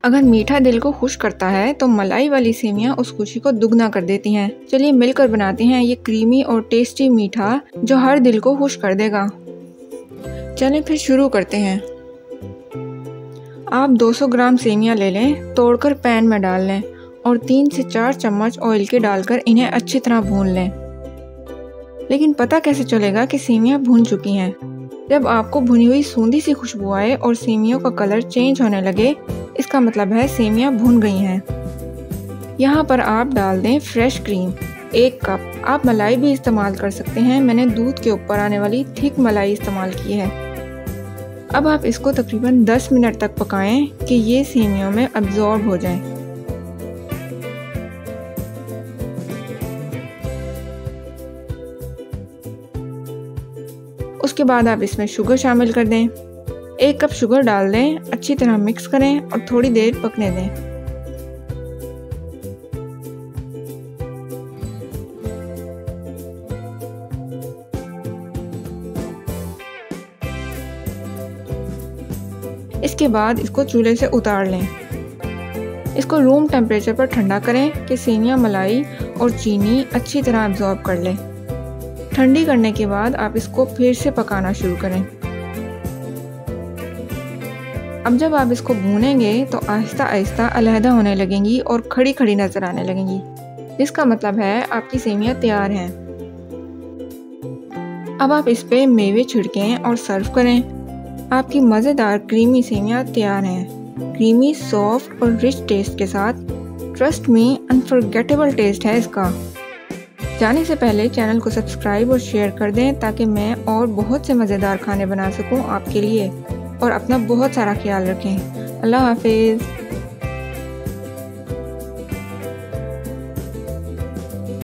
अगर मीठा दिल को खुश करता है तो मलाई वाली सेवियां उस खुशी को दुगना कर देती हैं। चलिए मिलकर बनाते हैं ये क्रीमी और टेस्टी मीठा जो हर दिल को खुश कर देगा। चलिए फिर शुरू करते हैं। आप 200 ग्राम सेवियां ले लें, तोड़कर पैन में डाल लें और 3 से 4 चम्मच ऑयल के डालकर इन्हें अच्छी तरह भून लें। लेकिन पता कैसे चलेगा कि सेवियां भून चुकी हैं? जब आपको भुनी हुई सूंधी सी खुशबू आए और सेवियों का कलर चेंज होने लगे, इसका मतलब है सेवियां भून गई हैं। यहाँ पर आप डाल दें फ्रेश क्रीम 1 कप। आप मलाई भी इस्तेमाल कर सकते हैं, मैंने दूध के ऊपर आने वाली थिक मलाई इस्तेमाल की है। अब आप इसको तकरीबन 10 मिनट तक पकाएं कि ये सेवियों में अब्जॉर्ब हो जाए। उसके बाद आप इसमें शुगर शामिल कर दें। 1 कप शुगर डाल दें, अच्छी तरह मिक्स करें और थोड़ी देर पकने दें। इसके बाद इसको चूल्हे से उतार लें। इसको रूम टेम्परेचर पर ठंडा करें कि सेवियां, मलाई और चीनी अच्छी तरह अब्जॉर्ब कर लें। ठंडी करने के बाद आप इसको फिर से पकाना शुरू करें। अब जब आप इसको भूनेंगे तो आहिस्ता आहिस्ता अलहदा होने लगेंगी और खड़ी खड़ी नजर आने लगेंगी, जिसका मतलब है आपकी सेवियां तैयार हैं। अब आप इस पे मेवे छिड़कें और सर्व करें। आपकी मज़ेदार क्रीमी सेवियां तैयार हैं। क्रीमी, सॉफ्ट और रिच टेस्ट के साथ। ट्रस्ट मी, अनफॉरगेटेबल टेस्ट है इसका। जाने से पहले चैनल को सब्सक्राइब और शेयर कर दें ताकि मैं और बहुत से मज़ेदार खाने बना सकूं आपके लिए। और अपना बहुत सारा ख्याल रखें। अल्लाह हाफिज़।